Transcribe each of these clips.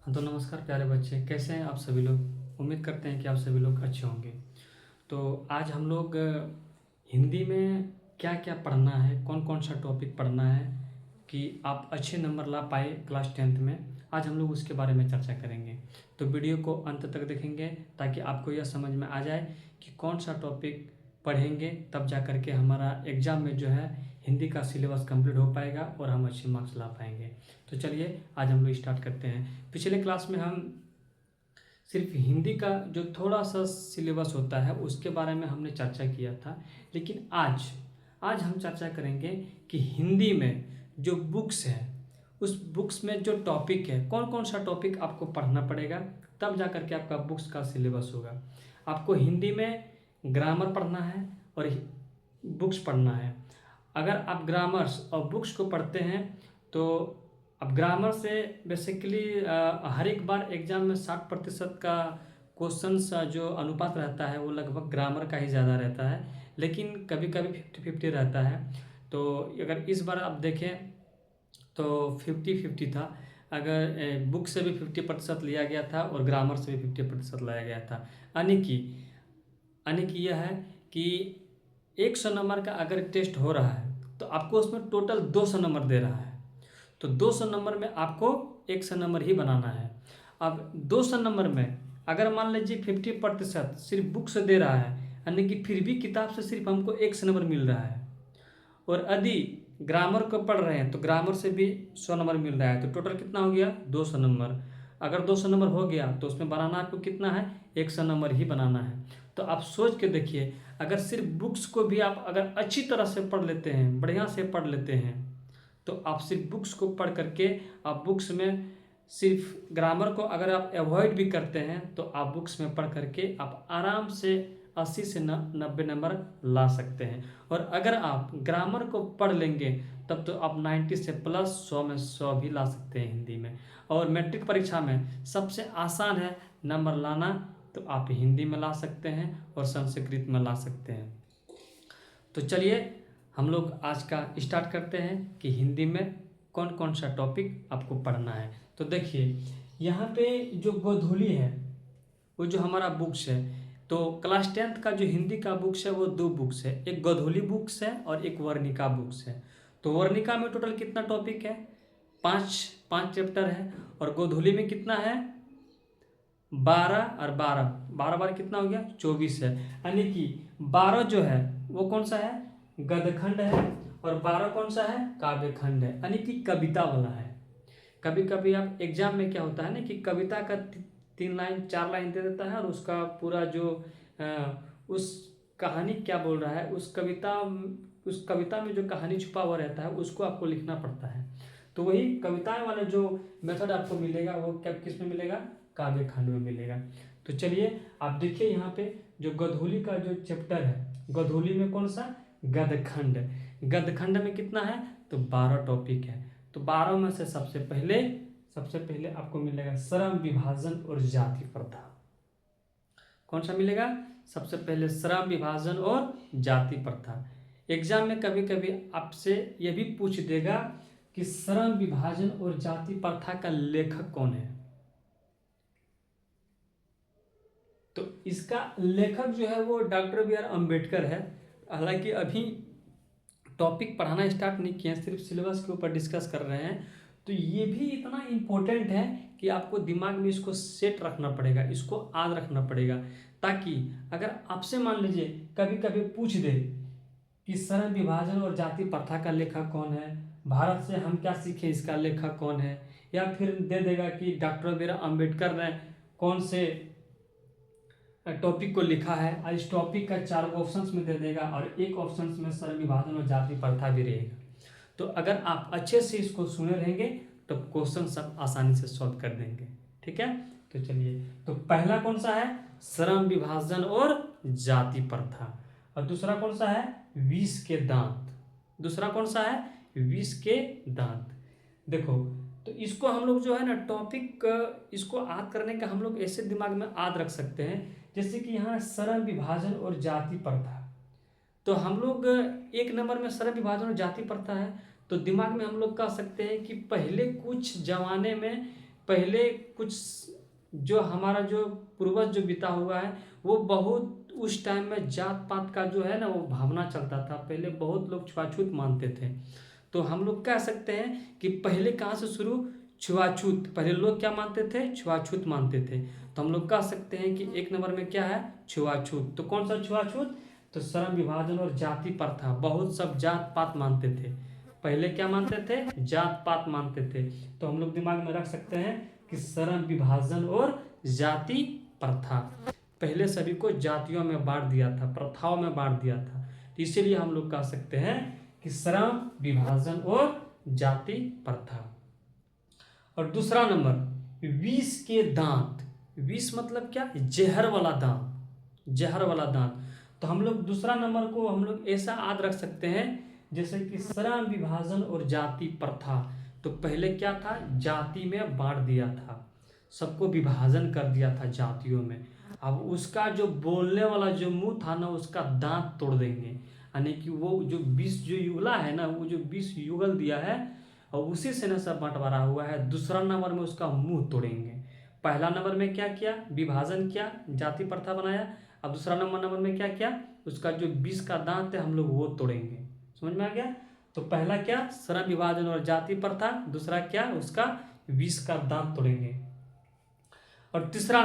हाँ, तो नमस्कार प्यारे बच्चे, कैसे हैं आप सभी लोग। उम्मीद करते हैं कि आप सभी लोग अच्छे होंगे। तो आज हम लोग हिंदी में क्या क्या पढ़ना है, कौन कौन सा टॉपिक पढ़ना है कि आप अच्छे नंबर ला पाए क्लास 10th में। आज हम लोग उसके बारे में चर्चा करेंगे। तो वीडियो को अंत तक देखेंगे ताकि आपको यह समझ में आ जाए कि कौन सा टॉपिक पढ़ेंगे, तब जा कर के हमारा एग्ज़ाम में जो है हिंदी का सिलेबस कंप्लीट हो पाएगा और हम अच्छे मार्क्स ला पाएंगे। तो चलिए आज हम लोग स्टार्ट करते हैं। पिछले क्लास में हम सिर्फ हिंदी का जो थोड़ा सा सिलेबस होता है उसके बारे में हमने चर्चा किया था, लेकिन आज आज हम चर्चा करेंगे कि हिंदी में जो बुक्स है उस बुक्स में जो टॉपिक है, कौन कौन सा टॉपिक आपको पढ़ना पड़ेगा, तब जा कर के आपका बुक्स का सिलेबस होगा। आपको हिंदी में ग्रामर पढ़ना है और बुक्स पढ़ना है। अगर आप ग्रामर्स और बुक्स को पढ़ते हैं तो अब ग्रामर से बेसिकली हर एक बार एग्जाम में 60% का क्वेश्चंस जो अनुपात रहता है वो लगभग ग्रामर का ही ज़्यादा रहता है, लेकिन कभी कभी 50-50 रहता है। तो अगर इस बार आप देखें तो 50-50 था। अगर बुक से भी 50% लिया गया था और ग्रामर से भी 50% लाया गया था। यानी कि यह है कि 100 नंबर का अगर टेस्ट हो रहा है तो आपको उसमें टोटल 200 नंबर दे रहा है। तो 200 नंबर में आपको 100 नंबर ही बनाना है। अब 200 नंबर में अगर मान लीजिए 50% सिर्फ बुक से दे रहा है, यानी कि फिर भी किताब से सिर्फ हमको 100 नंबर मिल रहा है। और यदि ग्रामर को पढ़ रहे हैं तो ग्रामर से भी 100 नंबर मिल रहा है, तो टोटल कितना हो गया 200 नंबर। अगर 200 नंबर हो गया तो उसमें बनाना आपको कितना है 100 नंबर ही बनाना है। तो आप सोच के देखिए, अगर सिर्फ बुक्स को भी आप अगर अच्छी तरह से पढ़ लेते हैं, बढ़िया से पढ़ लेते हैं, तो आप सिर्फ बुक्स को पढ़ करके आप बुक्स में सिर्फ ग्रामर को अगर आप अवॉइड भी करते हैं तो आप बुक्स में पढ़ करके आप आराम से 80 से 90 नंबर ला सकते हैं। और अगर आप ग्रामर को पढ़ लेंगे तब तो आप 90 से प्लस 100 में 100 भी ला सकते हैं हिंदी में। और मैट्रिक परीक्षा में सबसे आसान है नंबर लाना, तो आप हिंदी में ला सकते हैं और संस्कृत में ला सकते हैं। तो चलिए हम लोग आज का स्टार्ट करते हैं कि हिंदी में कौन कौन सा टॉपिक आपको पढ़ना है। तो देखिए यहाँ पे जो गोधूली है वो जो हमारा बुक्स है, तो क्लास 10th का जो हिंदी का बुक्स है वो दो बुक्स है, एक गोधूली बुक्स है और एक वर्णिका बुक्स है। तो वर्णिका में टोटल कितना टॉपिक है, पाँच पाँच चैप्टर है। और गोधूली में कितना है 12 और 12, 12 बार कितना हो गया 24 है। यानी कि 12 जो है वो कौन सा है गद्यखंड है और 12 कौन सा है काव्यखंड है, यानी कि कविता वाला है। कभी कभी आप एग्जाम में क्या होता है ना कि कविता का 3 लाइन 4 लाइन दे देता है और उसका पूरा जो उस कहानी क्या बोल रहा है उस कविता में जो कहानी छुपा हुआ रहता है उसको आपको लिखना पड़ता है। तो वही कविताएं वाला जो मेथड आपको मिलेगा वो क्या किस में मिलेगा काव्य खंड में मिलेगा। तो चलिए आप देखिए यहाँ पे जो गधोली का जो चैप्टर है, गधोली में कौन सा गदखंड, गदखंड में कितना है तो 12 टॉपिक है। तो 12 में से सबसे पहले आपको मिलेगा श्रम विभाजन और जाति प्रथा। कौन सा मिलेगा सबसे पहले श्रम विभाजन और जाति प्रथा। एग्जाम में कभी कभी आपसे यह भी पूछ देगा कि श्रम विभाजन और जाति प्रथा का लेखक कौन है। तो इसका लेखक जो है वो डॉक्टर बी आर अम्बेडकर है। हालांकि अभी टॉपिक पढ़ाना स्टार्ट नहीं किया, सिर्फ सिलेबस के ऊपर डिस्कस कर रहे हैं। तो ये भी इतना इम्पोर्टेंट है कि आपको दिमाग में इसको सेट रखना पड़ेगा, इसको याद रखना पड़ेगा, ताकि अगर आपसे मान लीजिए कभी कभी पूछ दे कि श्रम विभाजन और जाति प्रथा का लेखक कौन है, भारत से हम क्या सीखे इसका लेखक कौन है, या फिर दे देगा कि डॉक्टर बी आर अम्बेडकर ने कौन से टॉपिक को लिखा है, और इस टॉपिक का 4 ऑप्शंस में दे देगा और एक ऑप्शंस में श्रम विभाजन और जाति प्रथा भी रहेगा। तो अगर आप अच्छे से इसको सुने रहेंगे तो क्वेश्चन सब आसानी से सॉल्व कर देंगे। ठीक है, तो चलिए, तो पहला कौन सा है श्रम विभाजन और जाति प्रथा, और दूसरा कौन सा है विष के दांत। दूसरा कौन सा है विष के दांत। देखो, तो इसको हम लोग जो है ना टॉपिक इसको याद करने का हम लोग ऐसे दिमाग में याद रख सकते हैं, जैसे कि यहाँ श्रम विभाजन और जाति प्रथा। तो हम लोग 1 नंबर में श्रम विभाजन और जाति प्रथा है, तो दिमाग में हम लोग कह सकते हैं कि पहले कुछ जमाने में पहले कुछ जो हमारा जो पूर्वज जो बीता हुआ है वो बहुत उस टाइम में जात पात का जो है ना वो भावना चलता था। पहले बहुत लोग छुआछूत मानते थे। तो हम लोग कह सकते हैं कि पहले कहाँ से शुरू, छुआछूत। पहले लोग क्या मानते थे, छुआछूत मानते थे। तो हम लोग कह सकते हैं कि एक नंबर में क्या है, छुआछूत। तो कौन सा छुआछूत, तो श्रम विभाजन और जाति प्रथा। बहुत सब जात पात मानते थे। पहले क्या मानते थे, जात पात मानते थे। तो हम लोग दिमाग में रख सकते हैं कि श्रम विभाजन और जाति प्रथा। पहले सभी को जातियों में बांट दिया था, प्रथाओं में बांट दिया था। तो इसीलिए हम लोग कह सकते हैं कि श्रम विभाजन और जाति प्रथा। और दूसरा नंबर, विष के दांत। विष मतलब क्या, जहर वाला दांत, जहर वाला दांत। तो हम लोग दूसरा नंबर को हम लोग ऐसा याद रख सकते हैं जैसे कि श्रम विभाजन और जाति प्रथा। तो पहले क्या था, जाति में बांट दिया था, सबको विभाजन कर दिया था जातियों में। अब उसका जो बोलने वाला जो मुंह था ना, उसका दांत तोड़ देंगे। यानी कि वो जो विष जो युगला है ना, वो जो विष युगल दिया है और उसी से न सब बंटवारा हुआ है। दूसरा नंबर में उसका मुंह तोड़ेंगे। पहला नंबर में क्या किया, विभाजन किया, जाति प्रथा बनाया। अब दूसरा नंबर में क्या किया, उसका जो विष का दांत है हम लोग वो तोड़ेंगे। समझ में आ गया। तो पहला क्या, श्रम विभाजन और जाति प्रथा। दूसरा क्या, उसका विष का दांत तोड़ेंगे। और तीसरा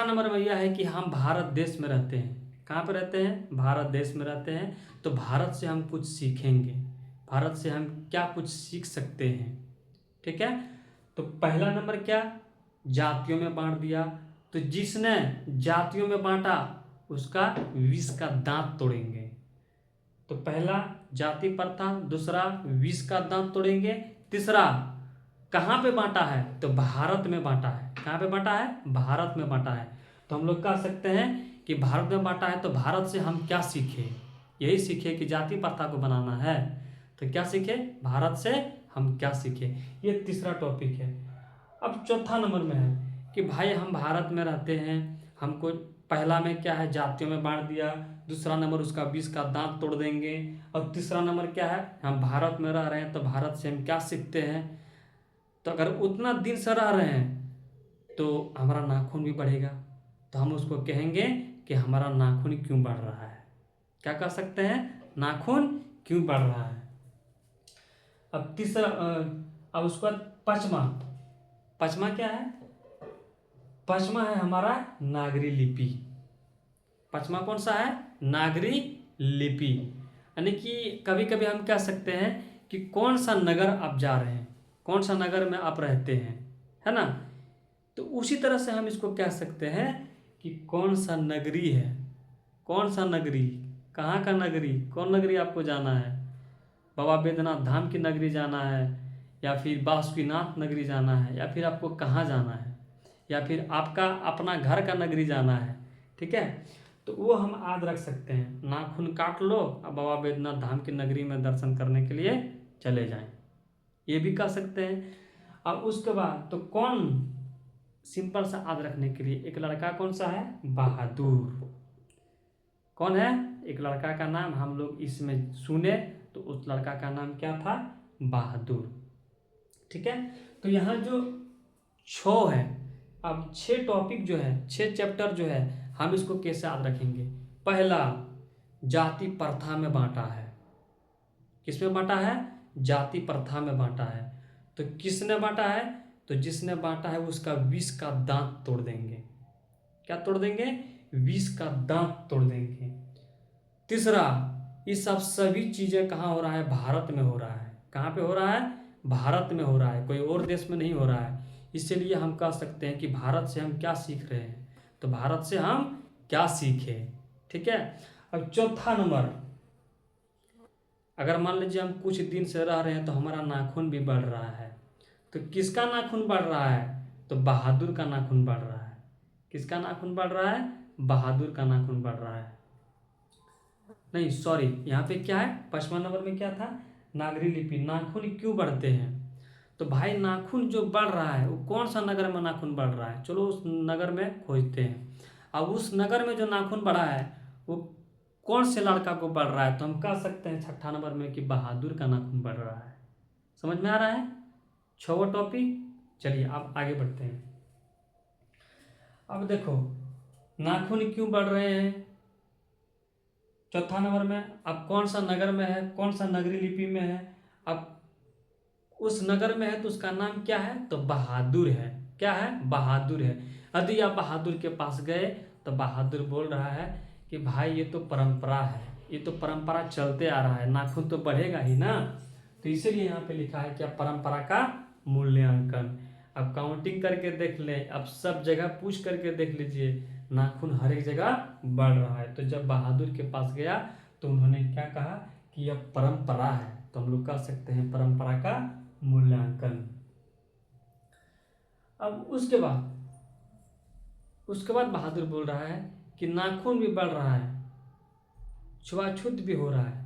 नंबर में यह है कि हम भारत देश में रहते हैं। कहाँ पे रहते हैं, भारत देश में रहते हैं। तो भारत से हम कुछ सीखेंगे, भारत से हम क्या कुछ सीख सकते हैं। ठीक है। तो पहला नंबर क्या, जातियों में बांट दिया। तो जिसने जातियों में बांटा उसका विष का दांत तोड़ेंगे। तो पहला जाति प्रथा, दूसरा विष का दांत तोड़ेंगे, तीसरा कहाँ पे बांटा है, तो भारत में बांटा है। कहाँ पे बांटा है, भारत में बांटा है। तो हम लोग कह सकते हैं कि भारत में बांटा है तो भारत से हम क्या सीखे, यही सीखे कि जाति प्रथा को बनाना है। तो क्या सीखे, भारत से हम क्या सीखे, ये तीसरा टॉपिक है। अब चौथा नंबर में है कि भाई हम भारत में रहते हैं, हमको पहला में क्या है, जातियों में बांट दिया। दूसरा नंबर उसका विष का दांत तोड़ देंगे। और तीसरा नंबर क्या है, हम भारत में रह रहे हैं तो भारत से हम क्या सीखते हैं। तो अगर उतना दिन से रह रहे हैं तो हमारा नाखून भी बढ़ेगा। तो हम उसको कहेंगे कि हमारा नाखून क्यों बढ़ रहा है। क्या कह सकते हैं, नाखून क्यों बढ़ रहा है। अब तीसरा अब उसके बाद पचमा क्या है, पचमा है हमारा नागरी लिपि। पचमा कौन सा है, नागरी लिपि। यानी कि कभी कभी हम कह सकते हैं कि कौन सा नगर आप जा रहे हैं, कौन सा नगर में आप रहते हैं, है ना। तो उसी तरह से हम इसको कह सकते हैं कि कौन सा नगरी है, कौन सा नगरी, कहाँ का नगरी, कौन नगरी आपको जाना है। बाबा बैद्यनाथ धाम की नगरी जाना है, या फिर बासुकीनाथ नगरी जाना है, या फिर आपको कहाँ जाना है, या फिर आपका अपना घर का नगरी जाना है। ठीक है। तो वो हम याद रख सकते हैं, नाखून काट लो और बाबा बैद्यनाथ धाम की नगरी में दर्शन करने के लिए चले जाएं, ये भी कह सकते हैं। अब उसके बाद तो कौन, सिंपल सा याद रखने के लिए, एक लड़का कौन सा है, बहादुर। कौन है, एक लड़का का नाम हम लोग इसमें सुने तो उस लड़का का नाम क्या था, बहादुर। ठीक है। तो यहाँ जो 6 है, अब 6 टॉपिक जो है, 6 चैप्टर जो है, हम इसको कैसे याद रखेंगे। पहला, जाति प्रथा में बांटा है। किसमें बांटा है, जाति प्रथा में बांटा है। तो किसने बांटा है, तो जिसने बांटा है उसका विष का दांत तोड़ देंगे। क्या तोड़ देंगे, विष का दांत तोड़ देंगे। तीसरा, ये सब सभी चीजें कहाँ हो रहा है, भारत में हो रहा है। कहाँ पे हो रहा है, भारत में हो रहा है, कोई और देश में नहीं हो रहा है। इसीलिए हम कह सकते हैं कि भारत से हम क्या सीख रहे हैं, तो भारत से हम क्या सीखे। ठीक है। अब चौथा नंबर, अगर मान लीजिए हम कुछ दिन से रह रहे हैं तो हमारा नाखून भी बढ़ रहा है। तो किसका नाखून बढ़ रहा है, तो बहादुर का नाखून बढ़ रहा है। किसका नाखून बढ़ रहा है, बहादुर का नाखून बढ़ रहा है। नहीं सॉरी, यहाँ पे क्या है, 5वां नंबर में क्या था, नागरी लिपि। नाखून क्यों बढ़ते हैं, तो भाई नाखून जो बढ़ रहा है वो कौन सा नगर में नाखून बढ़ रहा है, चलो उस नगर में खोजते हैं। अब उस नगर में जो नाखून बढ़ा है वो कौन से लड़का को बढ़ रहा है, तो हम कह सकते हैं 6ठा नंबर में कि बहादुर का नाखून बढ़ रहा है। समझ में आ रहा है, 6वां टॉपिक। चलिए अब आगे बढ़ते हैं। अब देखो नाखून क्यों बढ़ रहे हैं। चौथा नंबर में अब कौन सा नगर में है, कौन सा नगरी लिपि में है। अब उस नगर में है तो उसका नाम क्या है, तो बहादुर है। क्या है, बहादुर है। यदि आप बहादुर के पास गए तो बहादुर बोल रहा है कि भाई ये तो परंपरा है, ये तो परंपरा चलते आ रहा है, नाखून तो बढ़ेगा ही ना। तो इसीलिए यहाँ पे लिखा है क्या, परंपरा का मूल्यांकन। अब काउंटिंग करके देख लें, अब सब जगह पूछ करके देख लीजिए, नाखून हर एक जगह बढ़ रहा है। तो जब बहादुर के पास गया तो उन्होंने क्या कहा कि यह परंपरा है, तो हम लोग कह सकते हैं परंपरा का मूल्यांकन। अब उसके बाद बहादुर बोल रहा है कि नाखून भी बढ़ रहा है, छुआछूत भी हो रहा है,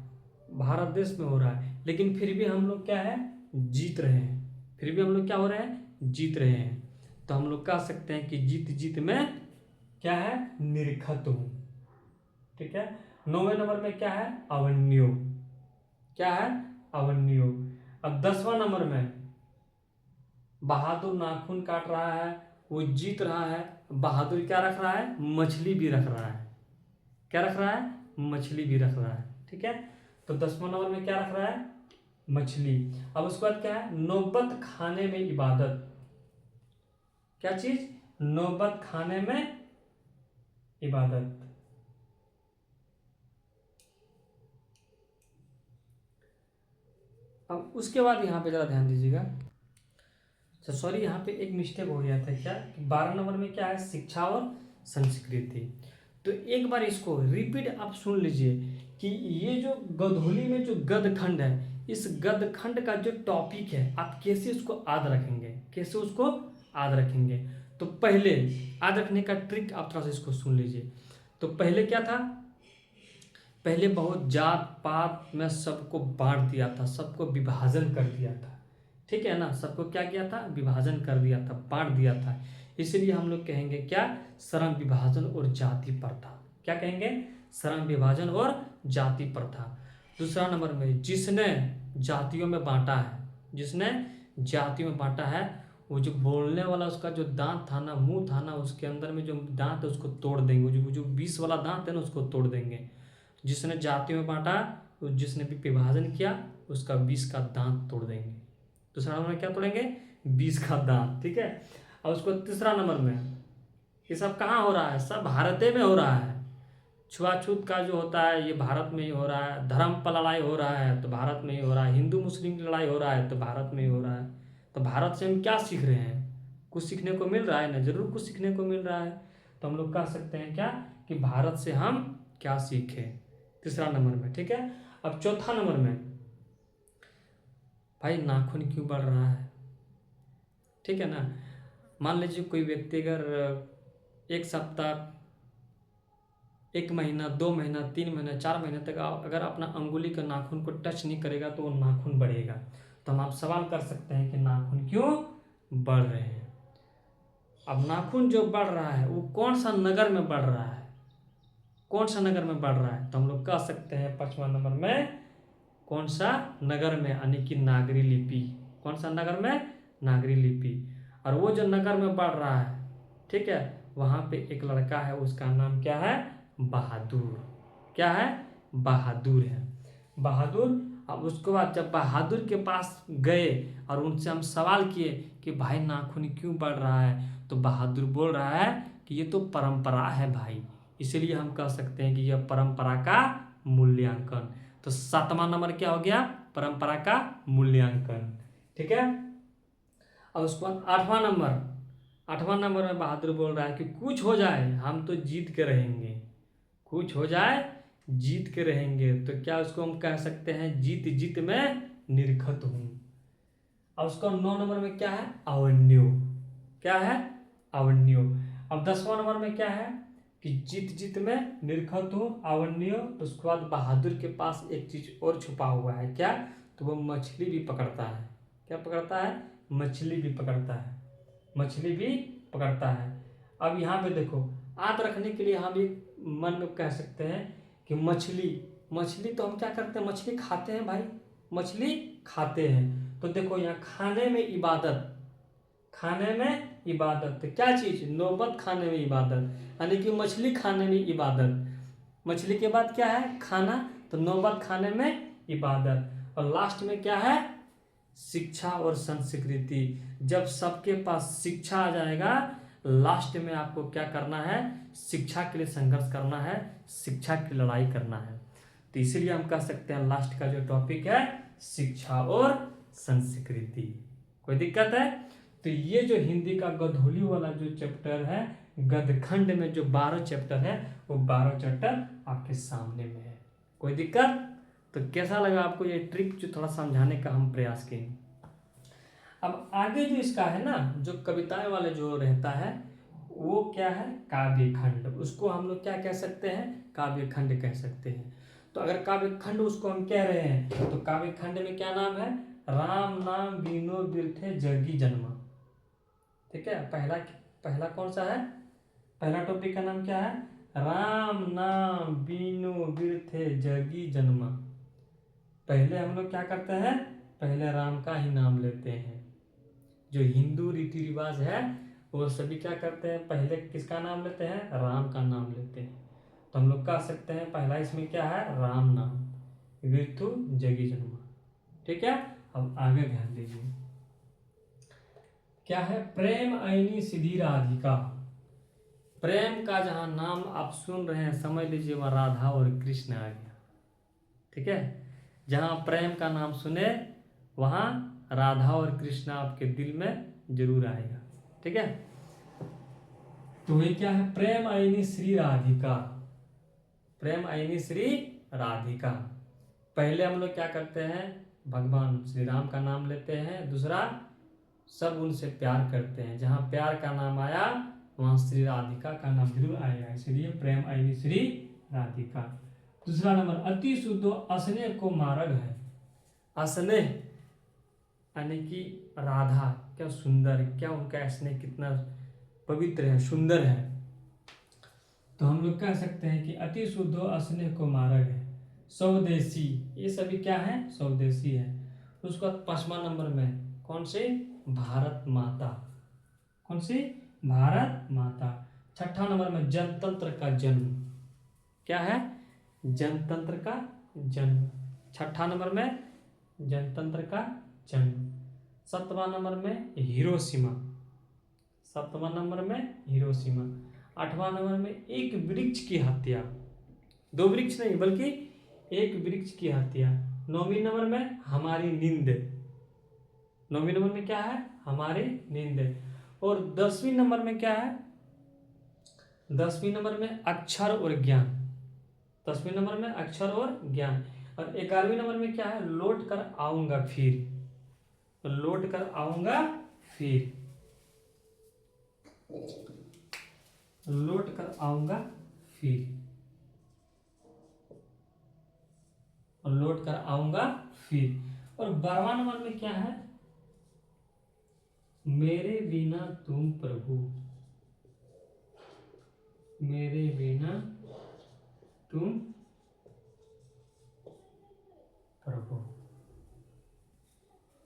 भारत देश में हो रहा है, लेकिन फिर भी हम लोग क्या है, जीत रहे हैं। फिर भी हम लोग क्या हो रहे हैं, जीत रहे हैं। तो हम लोग कह सकते हैं कि जीत जीत में क्या है, निरखत हूं। ठीक है। 9वें नंबर में क्या है, अवन्यो। क्या है, अवन्यो। अब 10वां नंबर में बहादुर नाखून काट रहा है, वो जीत रहा है। बहादुर क्या रख रहा है, मछली भी रख रहा है। क्या रख रहा है, मछली भी रख रहा है। ठीक है। तो 10वां नंबर में क्या रख रहा है, मछली। अब उसके बाद क्या है, नौबत खाने में इबादत। क्या चीज, नौबत खाने में इबादत। अब उसके बाद यहाँ पे जरा ध्यान दीजिएगा, सॉरी यहाँ पे एक मिस्टेक हो गया था। क्या, 12 नंबर में क्या है, शिक्षा और संस्कृति। तो एक बार इसको रिपीट आप सुन लीजिए कि ये जो गधोली में जो गद खंड है, इस गद खंड का जो टॉपिक है आप कैसे उसको याद रखेंगे, कैसे उसको याद रखेंगे। तो पहले याद रखने का ट्रिक आप थोड़ा सा इसको सुन लीजिए। तो पहले क्या था, पहले बहुत जात पात में सबको बांट दिया था, सबको विभाजन कर दिया था। ठीक है ना, सबको क्या किया था, विभाजन कर दिया था, बांट दिया था। इसलिए हम लोग कहेंगे क्या, श्रम विभाजन और जाति प्रथा। क्या कहेंगे, श्रम विभाजन और जाति प्रथा। दूसरा नंबर में जिसने जातियों में बांटा है, जिसने जातियों में बांटा है, वो जो बोलने वाला उसका जो दांत था ना, मुंह था ना, उसके अंदर में जो दांत है उसको तोड़ देंगे, जो 20 वाला दांत है ना उसको तोड़ देंगे। जिसने जातियों में बांटा, जिसने भी विभाजन किया, उसका 20 का दांत तोड़ देंगे। दूसरा नंबर में क्या तोड़ेंगे, 20 का दांत। ठीक है। और उसको तीसरा नंबर में, ये सब कहाँ हो रहा है, सब भारत में हो रहा है। छुआछूत का जो होता है ये भारत में ही हो रहा है, धर्म पर लड़ाई हो रहा है तो भारत में ही हो रहा है, हिंदू मुस्लिम की लड़ाई हो रहा है तो भारत में ही हो रहा है। तो भारत से हम क्या सीख रहे हैं, कुछ सीखने को मिल रहा है ना, जरूर कुछ सीखने को मिल रहा है। तो हम लोग कह सकते हैं क्या, कि भारत से हम क्या सीखें, तीसरा नंबर में। ठीक है। अब चौथा नंबर में, भाई नाखून क्यों बढ़ रहा है। ठीक है ना, मान लीजिए कोई व्यक्ति अगर एक सप्ताह, एक महीना, 2 महीना, 3 महीना, 4 महीने तक अगर अपना अंगुली के नाखून को टच नहीं करेगा तो वो नाखून बढ़ेगा। तो हम आप सवाल कर सकते हैं कि नाखून क्यों बढ़ रहे हैं। अब नाखून जो बढ़ रहा है वो कौन सा नगर में बढ़ रहा है, कौन सा नगर में बढ़ रहा है। तो हम लोग कह सकते हैं 5वां नंबर में, कौन सा नगर में, यानी कि नागरी लिपि। कौन सा नगर में, नागरी लिपि। और वो जो नगर में बढ़ रहा है, ठीक है, वहां पे एक लड़का है, उसका नाम क्या है, बहादुर। क्या है, बहादुर है, बहादुर। अब उसके बाद जब बहादुर के पास गए और उनसे हम सवाल किए कि भाई नाखून क्यों बढ़ रहा है, तो बहादुर बोल रहा है कि ये तो परंपरा है भाई, इसलिए हम कह सकते हैं कि यह परंपरा का मूल्यांकन। तो 7वां नंबर क्या हो गया, परंपरा का मूल्यांकन। ठीक है। और उसके बाद 8वां नंबर में बहादुर बोल रहा है कि कुछ हो जाए हम तो जीत के रहेंगे, कुछ हो जाए जीत के रहेंगे। तो क्या उसको हम कह सकते हैं, जीत जीत में निरखत हूं। और उसका 9 नंबर में क्या है, अवन्यो। क्या है, अवन्यो। अब 10वां नंबर में क्या है, कि जीत जीत में निरखत हूं, अवन्यो। उसके बाद बहादुर के पास एक चीज और छुपा हुआ है, क्या, तो वो मछली भी पकड़ता है। क्या पकड़ता है, मछली भी पकड़ता है, मछली भी पकड़ता है। अब यहाँ पे देखो, याद रखने के लिए हम एक मन में कह सकते हैं कि मछली, मछली तो हम क्या करते हैं, मछली खाते हैं भाई, मछली खाते हैं। तो देखो यहाँ खाने में इबादत, खाने में इबादत। क्या चीज? नौबत खाने में इबादत, यानी कि मछली खाने में इबादत। मछली के बाद क्या है? खाना। तो नौबत खाने में इबादत। और लास्ट में क्या है? शिक्षा और संस्कृति। जब सबके पास शिक्षा आ जाएगा, लास्ट में आपको क्या करना है? शिक्षा के लिए संघर्ष करना है, शिक्षा की लड़ाई करना है। तो इसीलिए हम कह सकते हैं लास्ट का जो टॉपिक है शिक्षा और संस्कृति। कोई दिक्कत है? तो ये जो हिंदी का गधोली वाला जो चैप्टर है, गदखंड में जो 12 चैप्टर है, वो 12 चैप्टर आपके सामने में है। कोई दिक्कत? तो कैसा लगा आपको ये ट्रिक जो थोड़ा समझाने का हम प्रयास किए। अब आगे जो इसका है ना, जो कविताएं वाले जो रहता है, वो क्या है? काव्य खंड। उसको हम लोग क्या कह सकते हैं? काव्य खंड कह सकते हैं। तो अगर काव्य खंड उसको हम कह रहे हैं, तो काव्य खंड में क्या नाम है? राम नाम बीनो बिरथे जगी जन्मा। ठीक है, पहला पहला कौन सा है? पहला टॉपिक का नाम क्या है? राम नाम बीनो बिरथे जगी जन्मा। पहले हम लोग क्या करते हैं? पहले राम का ही नाम लेते हैं। जो हिंदू रीति रिवाज है, वो सभी क्या करते हैं? पहले किसका नाम लेते हैं? राम का नाम लेते हैं। तो हम लोग कह सकते हैं पहला इसमें क्या है? राम नाम विरथु जगी जन्मा। ठीक है, अब आगे ध्यान दीजिए। क्या है? प्रेम ऐनी सिद्धि राधिका। प्रेम का जहां नाम आप सुन रहे हैं, समझ लीजिए वहां राधा और कृष्ण आ गया। ठीक है, जहां प्रेम का नाम सुने वहां राधा और कृष्ण आपके दिल में जरूर आएगा। ठीक है, तो ये क्या है? प्रेम आईनी श्री राधिका। प्रेम आईनी श्री राधिका। पहले हम लोग क्या करते हैं? भगवान श्री राम का नाम लेते हैं। दूसरा, सब उनसे प्यार करते हैं। जहां प्यार का नाम आया वहां श्री राधिका का नाम जरूर आएगा, इसलिए प्रेम आईनी श्री राधिका। दूसरा नंबर, अति शुद्ध असने को मार्ग है। असने यानी कि राधा, क्या सुंदर, क्या उनका स्नेह कितना पवित्र है, सुंदर है। तो हम लोग कह सकते हैं कि अति शुद्ध स्नेह को मार्ग है। स्वदेशी, ये सभी क्या है? स्वदेशी है। उसके बाद 5वां नंबर में कौन से? भारत माता। कौन सी? भारत माता। 6ठा नंबर में जनतंत्र का जन्म। क्या है? जनतंत्र का जन्म। 6ठा नंबर में जनतंत्र का जन्म। 7वां नंबर में हिरोशिमा। 7वां नंबर में हिरोशिमा। 8वां नंबर में एक वृक्ष की हत्या। 2 वृक्ष नहीं बल्कि एक वृक्ष की हत्या। 9वीं नंबर में हमारी नींद। 9वीं नंबर में क्या है? हमारी नींद। और 10वीं नंबर में क्या है? 10वीं नंबर में अक्षर और ज्ञान। 10वीं नंबर में अक्षर और ज्ञान। और 11वीं नंबर में क्या है? लौट कर आऊंगा फिर। तो लौट कर आऊंगा फिर। लौट कर आऊंगा फिर। और लौट कर आऊंगा फिर। और 12वां नंबर में क्या है? मेरे बिना तुम प्रभु। मेरे बिना तुम प्रभु।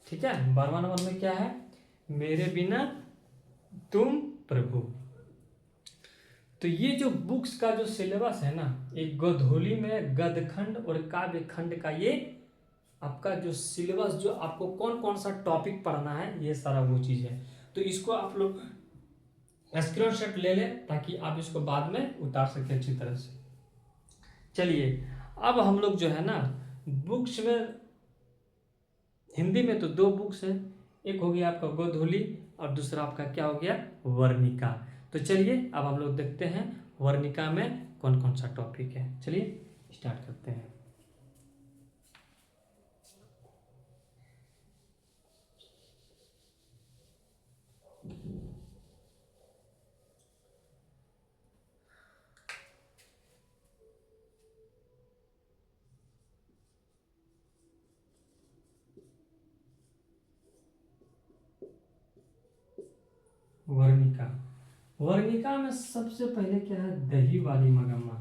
ठीक है, 12वां नंबर में क्या है? मेरे बिना तुम प्रभु। तो ये जो बुक्स का जो सिलेबस है ना, एक गधोली में गदखंड और काव्य खंड का ये आपका जो सिलेबस, जो आपको कौन कौन सा टॉपिक पढ़ना है, ये सारा वो चीज है। तो इसको आप लोग स्क्रीनशॉट ले लें ताकि आप इसको बाद में उतार सकें अच्छी तरह से। चलिए, अब हम लोग जो है ना, बुक्स में हिंदी में तो 2 बुक्स है। एक हो गया आपका गोधूली और दूसरा आपका क्या हो गया? वर्णिका। तो चलिए अब हम लोग देखते हैं वर्णिका में कौन कौन सा टॉपिक है। चलिए स्टार्ट करते हैं। वर्णिका। वर्णिका में सबसे पहले क्या है? दही वाली मगम्मा।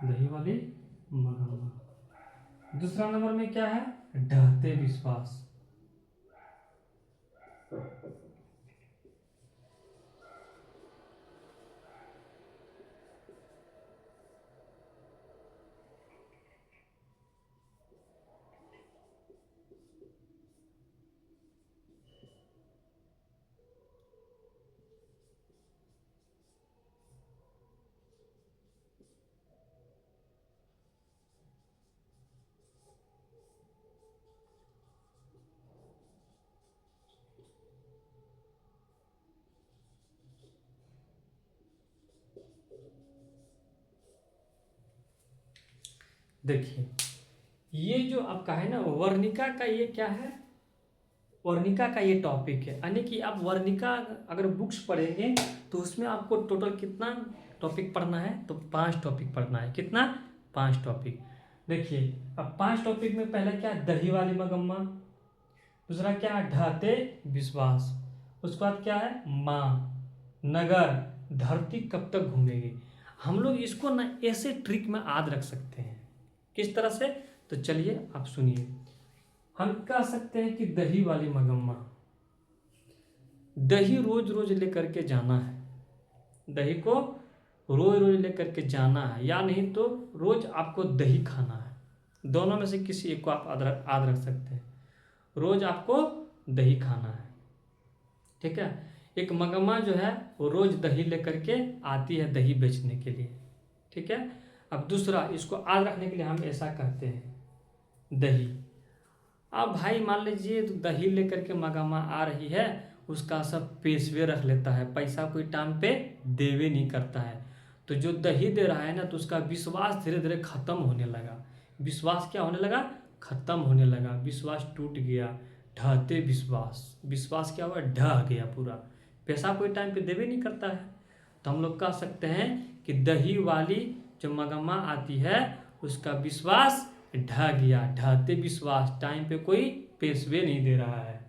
दही वाली मगम्मा। दूसरा नंबर में क्या है? ढहते विश्वास। देखिए, ये जो आपका है ना वर्णिका का, ये क्या है? वर्णिका का ये टॉपिक है, यानी कि आप वर्णिका अगर बुक्स पढ़ेंगे तो उसमें आपको टोटल कितना टॉपिक पढ़ना है? तो 5 टॉपिक पढ़ना है। कितना? 5 टॉपिक। देखिए, अब 5 टॉपिक में पहला क्या? दही वाली मगम्मा। दूसरा क्या है? ढाते विश्वास। उसके बाद क्या है? माँ, नगर, धरती कब तक घूमेगी। हम लोग इसको ना ऐसे ट्रिक में याद रख सकते हैं। किस तरह से? तो चलिए आप सुनिए। हम कह सकते हैं कि दही वाली मगम्मा, दही रोज रोज लेकर के जाना है। दही को रोज रोज लेकर के जाना है, या नहीं तो रोज आपको दही खाना है। दोनों में से किसी एक को आप याद रख सकते हैं। रोज आपको दही खाना है, ठीक है। एक मगम्मा जो है वो रोज दही लेकर के आती है दही बेचने के लिए, ठीक है। अब दूसरा, इसको याद रखने के लिए हम ऐसा कहते हैं, दही। अब भाई मान लीजिए तो दही लेकर के मगम्मा आ रही है, उसका सब पेशवे रख लेता है, पैसा कोई टाइम पे देवे नहीं करता है। तो जो दही दे रहा है ना, तो उसका विश्वास धीरे धीरे खत्म होने लगा। विश्वास क्या होने लगा? खत्म होने लगा। विश्वास टूट गया। ढहते विश्वास। विश्वास क्या हुआ? ढह गया पूरा। पैसा कोई टाइम पे देवे नहीं करता है। तो हम लोग कह सकते हैं कि दही वाली जो मगम्मा आती है उसका विश्वास ढह गया। ढहते विश्वास, टाइम पे कोई पेशवे नहीं दे रहा है।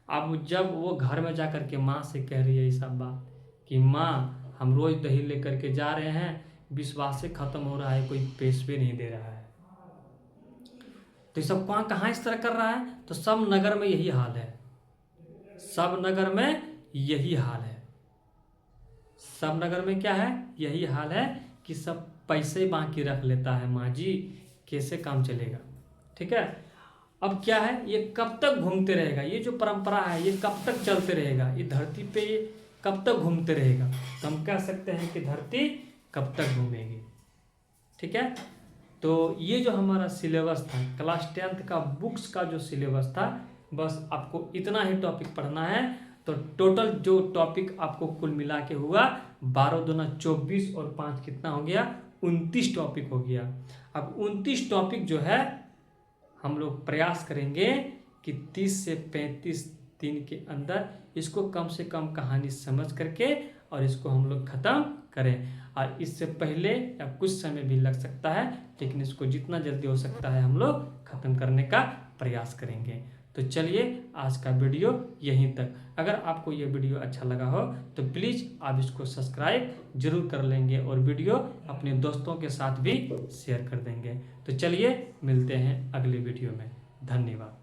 अब जब वो घर में जाकर के माँ से कह रही है ये सब बात कि माँ हम रोज दही लेकर के जा रहे हैं, विश्वास से खत्म हो रहा है, कोई पेशवे नहीं दे रहा है। तो ये सब कहाँ इस तरह कर रहा है? तो सब नगर में यही हाल है। सब नगर में यही हाल है। सब नगर में क्या है? यही हाल है कि सब पैसे बाकी रख लेता है। माँ जी कैसे काम चलेगा, ठीक है। अब क्या है, ये कब तक घूमते रहेगा? ये जो परंपरा है ये कब तक चलते रहेगा? ये धरती पे ये कब तक घूमते रहेगा? तो हम कह सकते हैं कि धरती कब तक घूमेगी, ठीक है। तो ये जो हमारा सिलेबस था, क्लास 10th का बुक्स का जो सिलेबस था, बस आपको इतना ही टॉपिक पढ़ना है। तो टोटल जो टॉपिक आपको कुल मिला के हुआ 12 दूना 24 और 5 कितना हो गया? 29 टॉपिक हो गया। अब 29 टॉपिक जो है हम लोग प्रयास करेंगे कि 30 से 35 दिन के अंदर इसको कम से कम कहानी समझ करके और इसको हम लोग ख़त्म करें। और इससे पहले या कुछ समय भी लग सकता है, लेकिन इसको जितना जल्दी हो सकता है हम लोग ख़त्म करने का प्रयास करेंगे। तो चलिए आज का वीडियो यहीं तक। अगर आपको ये वीडियो अच्छा लगा हो तो प्लीज़ आप इसको सब्सक्राइब जरूर कर लेंगे और वीडियो अपने दोस्तों के साथ भी शेयर कर देंगे। तो चलिए मिलते हैं अगले वीडियो में। धन्यवाद।